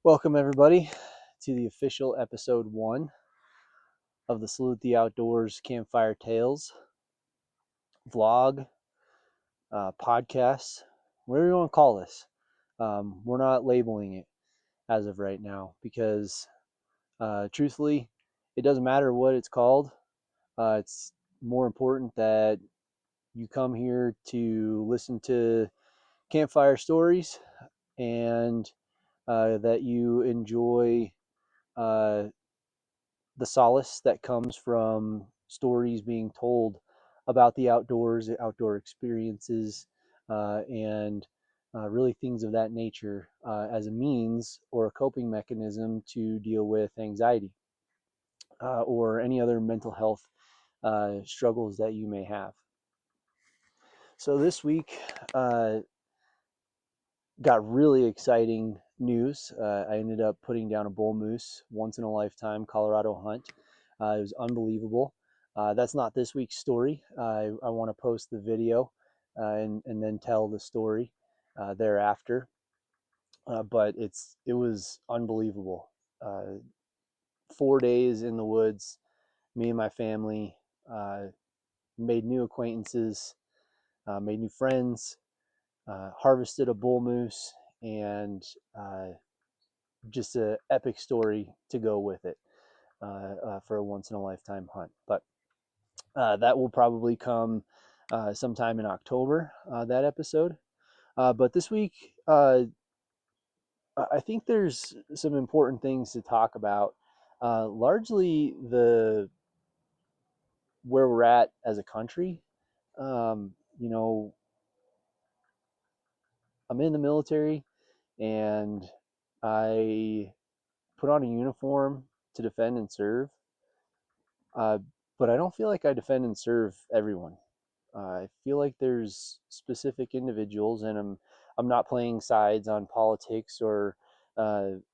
Welcome, everybody, to the official episode 1 of the Salute the Outdoors Campfire Tales vlog, podcast, whatever you want to call this. We're not labeling it as of right now because, truthfully, it doesn't matter what it's called. It's more important that you come here to listen to campfire stories and that you enjoy the solace that comes from stories being told about the outdoors, outdoor experiences, and really things of that nature as a means or a coping mechanism to deal with anxiety or any other mental health struggles that you may have. So this week got really exciting news. I ended up putting down a bull moose, once in a lifetime Colorado hunt. It was unbelievable. That's not this week's story. I want to post the video and then tell the story thereafter. But it was unbelievable. 4 days in the woods, me and my family made new acquaintances, made new friends, harvested a bull moose, and just an epic story to go with it for a once in a lifetime hunt. But that will probably come sometime in October, that episode. But this week, I think there's some important things to talk about. Largely where we're at as a country. You know, I'm in the military and I put on a uniform to defend and serve. But I don't feel like I defend and serve everyone. I feel like there's specific individuals, and I'm not playing sides on politics or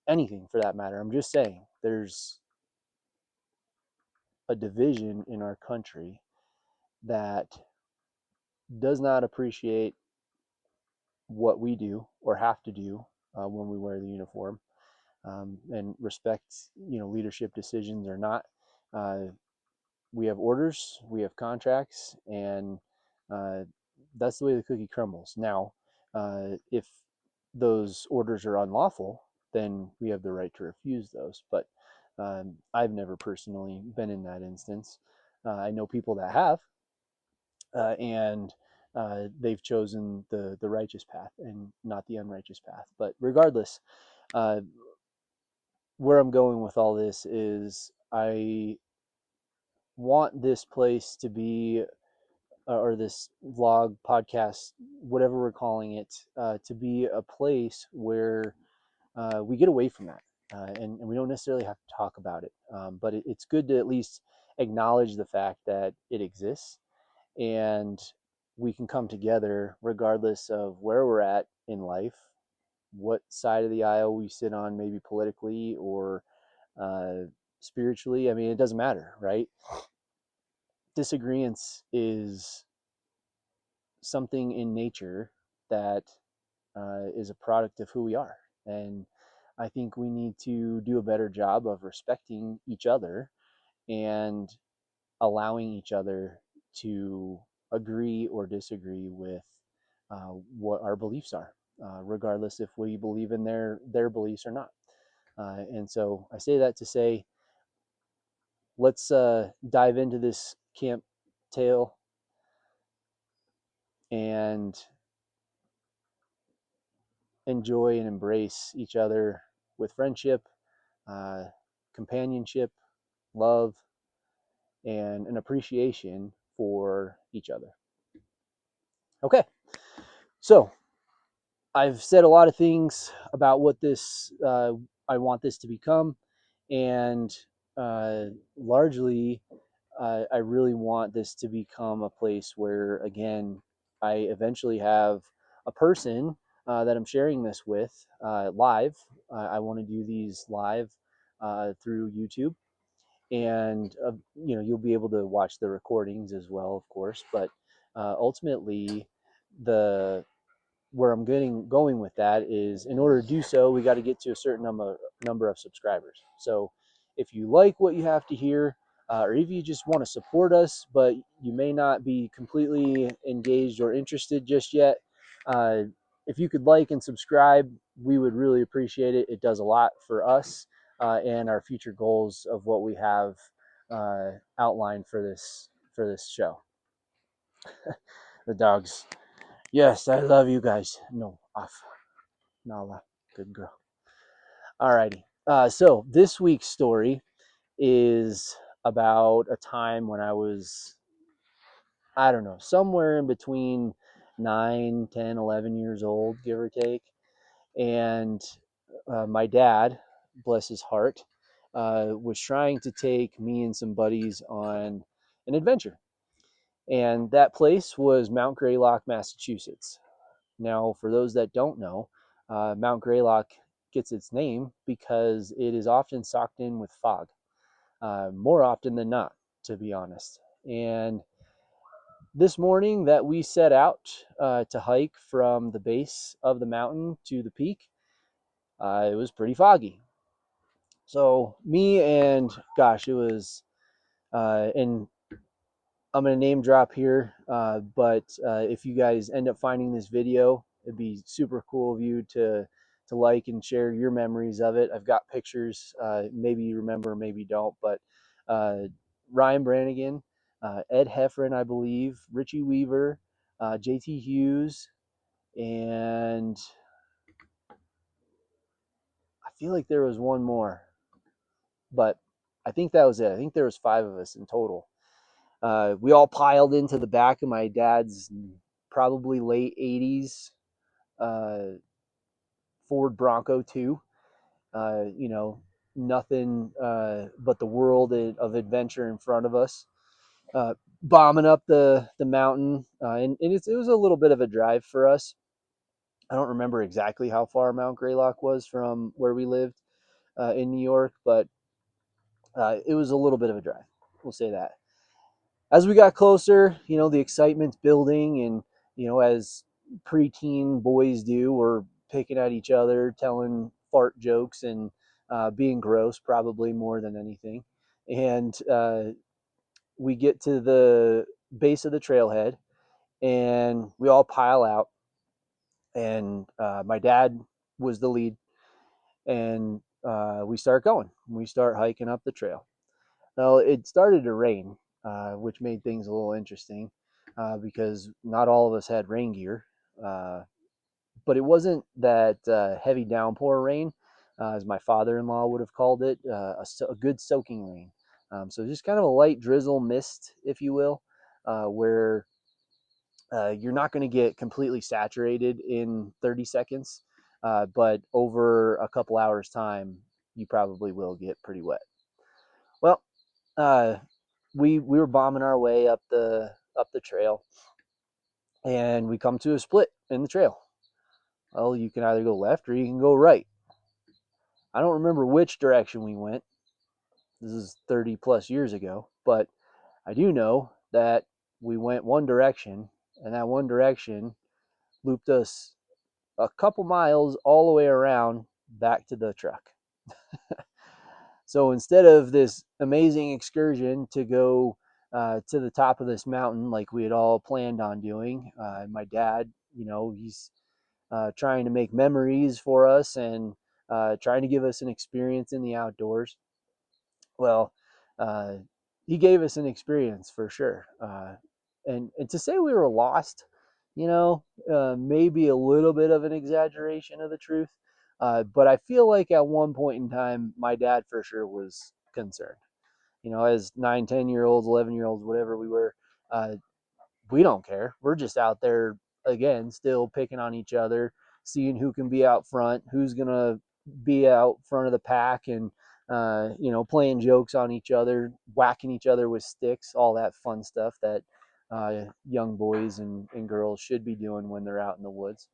anything for that matter. I'm just saying there's a division in our country that does not appreciate what we do or have to do when we wear the uniform, and respect, leadership decisions or not. We have orders, we have contracts, and that's the way the cookie crumbles. Now, if those orders are unlawful, then we have the right to refuse those. But I've never personally been in that instance. I know people that have, and they've chosen the righteous path and not the unrighteous path. But regardless, where I'm going with all this is I want this place to be, or this vlog, podcast, whatever we're calling it, to be a place where we get away from that, and we don't necessarily have to talk about it, but it's good to at least acknowledge the fact that it exists, and we can come together regardless of where we're at in life, what side of the aisle we sit on, maybe politically or spiritually. I mean, it doesn't matter, right? Disagreements is something in nature that is a product of who we are. And I think we need to do a better job of respecting each other and allowing each other to agree or disagree with what our beliefs are, regardless if we believe in their beliefs or not. And so I say that to say, let's dive into this camp tale and enjoy and embrace each other with friendship, uh, companionship, love, and an appreciation for each other. Okay, so I've said a lot of things about what this I want this to become, and largely, I really want this to become a place where, again, I eventually have a person that I'm sharing this with live. I want to do these live through YouTube, and you'll be able to watch the recordings as well, of course. But ultimately, the where I'm going with that is, in order to do so, we got to get to a certain number of subscribers. So if you like what you have to hear, or if you just want to support us, but you may not be completely engaged or interested just yet, uh, if you could like and subscribe, we would really appreciate it. It does a lot for us and our future goals of what we have outlined for this show. The dogs. Yes, I love you guys. No, off. Nala. Good girl. Alrighty. So this week's story is about a time when I was, I don't know, somewhere in between 9, 10, 11 years old, give or take. And my dad, bless his heart, was trying to take me and some buddies on an adventure. And that place was Mount Greylock, Massachusetts. Now, for those that don't know, Mount Greylock gets its name because it is often socked in with fog, more often than not, to be honest. And this morning that we set out to hike from the base of the mountain to the peak, it was pretty foggy. So me and gosh, it was, and I'm gonna name drop here, but if you guys end up finding this video, it'd be super cool of you to like and share your memories of it. I've got pictures. Maybe you remember, maybe don't. But uh, Ryan Brannigan, Ed Heffron, I believe, Richie Weaver, JT Hughes, and I feel like there was one more, but I think that was it. I think there was 5 of us in total. We all piled into the back of my dad's probably late 80s uh, Ford Bronco 2. You know, nothing but the world of adventure in front of us. Bombing up the mountain, and it was a little bit of a drive for us. I don't remember exactly how far Mount Greylock was from where we lived in New York, but it was a little bit of a drive. We'll say that. As we got closer, you know, the excitement's building, and you know, as preteen boys do, we're picking at each other, telling fart jokes, and being gross, probably more than anything. And we get to the base of the trailhead, and we all pile out. And my dad was the lead, and we start going. We start hiking up the trail. Well, it started to rain, which made things a little interesting because not all of us had rain gear. Uh, but it wasn't that heavy downpour rain, as my father-in-law would have called it, a good soaking rain. So just kind of a light drizzle mist, if you will, where you're not going to get completely saturated in 30 seconds, but over a couple hours time, you probably will get pretty wet. Well, uh, we were bombing our way up the trail, and we come to a split in the trail. Well, you can either go left or you can go right. I don't remember which direction we went. This is 30 plus years ago, but I do know that we went one direction, and that one direction looped us a couple miles all the way around back to the truck. So instead of this amazing excursion to go to the top of this mountain like we had all planned on doing, my dad, you know, he's trying to make memories for us and trying to give us an experience in the outdoors. Well, uh, he gave us an experience for sure. And to say we were lost, you know, maybe a little bit of an exaggeration of the truth. But I feel like at one point in time, my dad for sure was concerned. You know, as 9, 10-year olds, 11-year olds, whatever we were, uh, we don't care. We're just out there again, still picking on each other, seeing who can be out front, who's gonna be out front of the pack, and you know, playing jokes on each other, whacking each other with sticks, all that fun stuff that young boys and girls should be doing when they're out in the woods.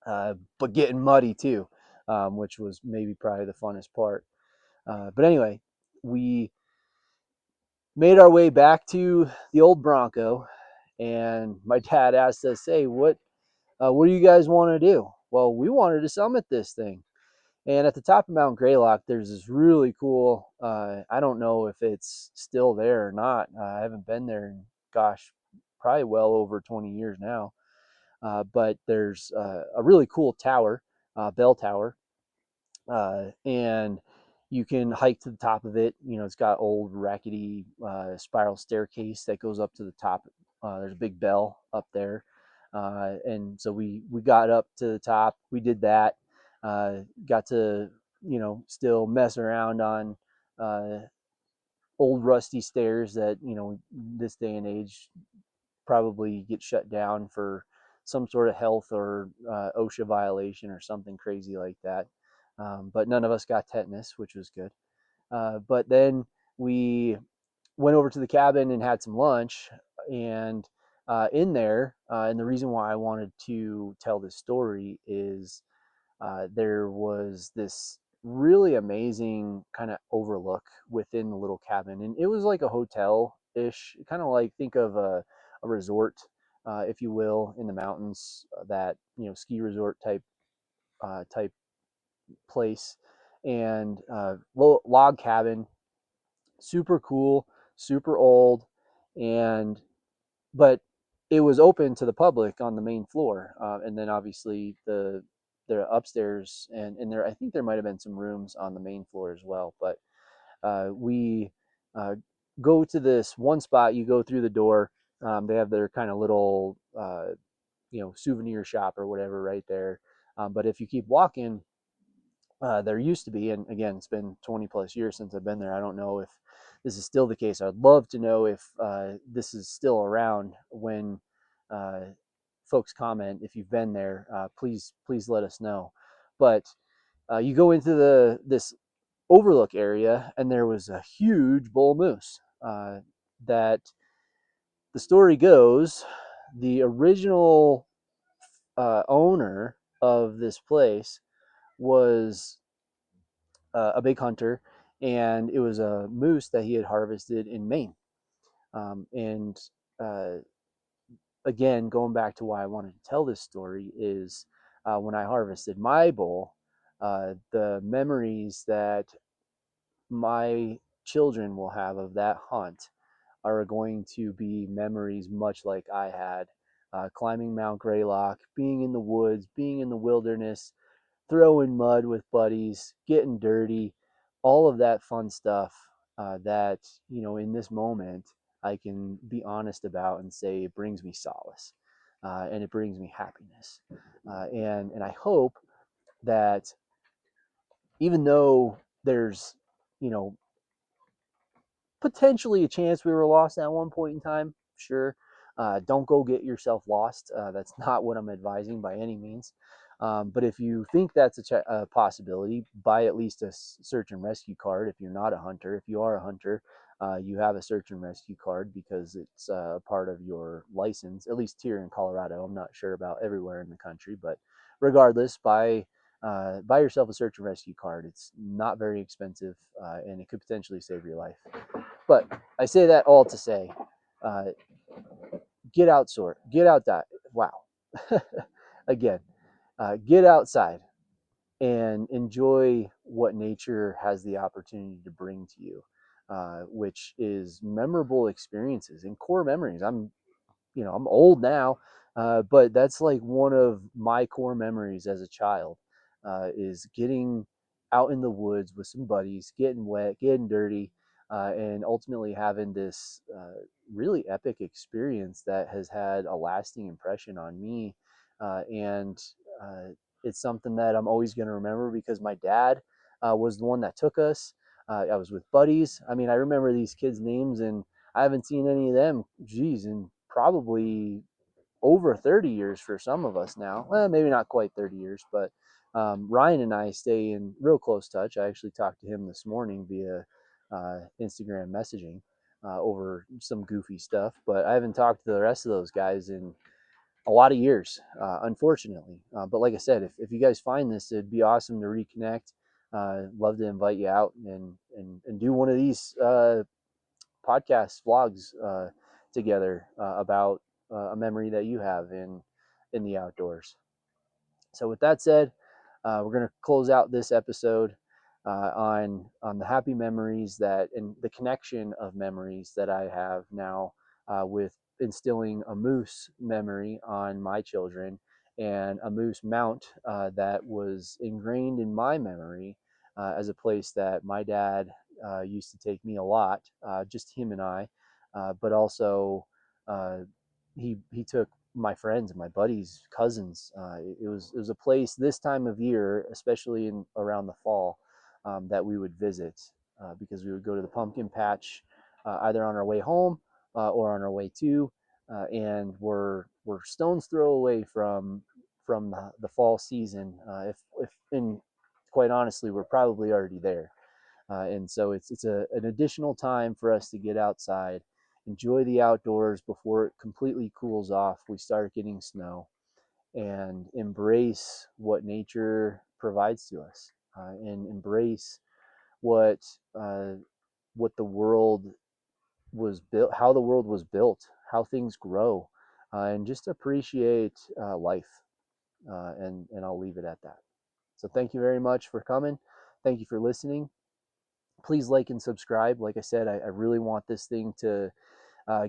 But getting muddy too, which was maybe probably the funnest part. But anyway, we made our way back to the old Bronco, and my dad asked us, "Hey, What do you guys want to do? Well, we wanted to summit this thing. And at the top of Mount Greylock, there's this really cool, I don't know if it's still there or not. I haven't been there in, gosh, probably well over 20 years now. But there's a really cool tower, bell tower, and you can hike to the top of it. You know, it's got old rackety spiral staircase that goes up to the top. There's a big bell up there, and so we got up to the top. We did that. Got to still mess around on uh, old rusty stairs that this day and age probably get shut down for some sort of health or OSHA violation or something crazy like that. But none of us got tetanus, which was good. But then we went over to the cabin and had some lunch. And in there, and the reason why I wanted to tell this story is there was this really amazing kind of overlook within the little cabin, and it was like a hotel ish, kind of like think of a resort, if you will, in the mountains, that ski resort type place, and log cabin, super cool, super old, and but it was open to the public on the main floor, and then obviously the upstairs, and there I think there might have been some rooms on the main floor as well. But we uh, go to this one spot. You go through the door. They have their kind of little souvenir shop or whatever right there. But if you keep walking, there used to be, and again, it's been 20 plus years since I've been there. I don't know if this is still the case. I'd love to know if this is still around when uh, folks comment. If you've been there, please let us know. But you go into this overlook area, and there was a huge bull moose. That the story goes, the original owner of this place was a big hunter, and it was a moose that he had harvested in Maine. And uh, again, going back to why I wanted to tell this story is when I harvested my bull, the memories that my children will have of that hunt are going to be memories much like I had, climbing Mount Greylock, being in the woods, being in the wilderness, throwing mud with buddies, getting dirty, all of that fun stuff that, in this moment, I can be honest about and say it brings me solace, and it brings me happiness. And I hope that even though there's, you know, potentially a chance we were lost at one point in time, sure. Don't go get yourself lost. That's not what I'm advising by any means. But if you think that's a possibility, buy at least a search and rescue card if you're not a hunter. If you are a hunter, you have a search and rescue card because it's part of your license, at least here in Colorado. I'm not sure about everywhere in the country, but regardless, buy yourself a search and rescue card. It's not very expensive, and it could potentially save your life. But I say that all to say, uh, get outside. Get out that. Wow. Again, get outside and enjoy what nature has the opportunity to bring to you, which is memorable experiences and core memories. I'm old now, but that's like one of my core memories as a child, is getting out in the woods with some buddies, getting wet, getting dirty, and ultimately having this really epic experience that has had a lasting impression on me. And it's something that I'm always going to remember because my dad was the one that took us. I was with buddies. I mean, I remember these kids' names, and I haven't seen any of them, geez, in probably over 30 years for some of us now. Well, maybe not quite 30 years, but Ryan and I stay in real close touch. I actually talked to him this morning via Instagram messaging over some goofy stuff, but I haven't talked to the rest of those guys in a lot of years, unfortunately. But like I said, if you guys find this, it'd be awesome to reconnect. Love to invite you out and do one of these podcasts, vlogs together about a memory that you have. And in the outdoors. So with that said, we're going to close out this episode on the happy memories that and the connection of memories that I have now with instilling a moose memory on my children and a moose mount that was ingrained in my memory as a place that my dad used to take me a lot, just him and I, but also uh, he took my friends and my buddies, cousins. It was a place this time of year, especially in around the fall, that we would visit because we would go to the pumpkin patch either on our way home or on our way to, and we're stones throw away from the fall season. If and quite honestly, we're probably already there. And so it's an additional time for us to get outside, enjoy the outdoors before it completely cools off. We start getting snow and embrace what nature provides to us, and embrace what uh, what the world was built, how the world was built, how things grow, and just appreciate life. And I'll leave it at that. So thank you very much for coming. Thank you for listening. Please like and subscribe. Like I said, I really want this thing to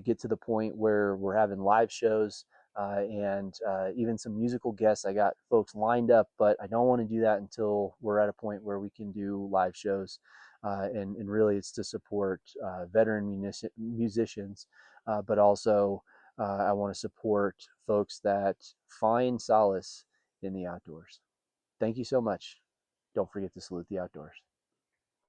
get to the point where we're having live shows and even some musical guests. I got folks lined up, but I don't want to do that until we're at a point where we can do live shows. And really, it's to support veteran musicians, but also I want to support folks that find solace in the outdoors. Thank you so much. Don't forget to salute the outdoors.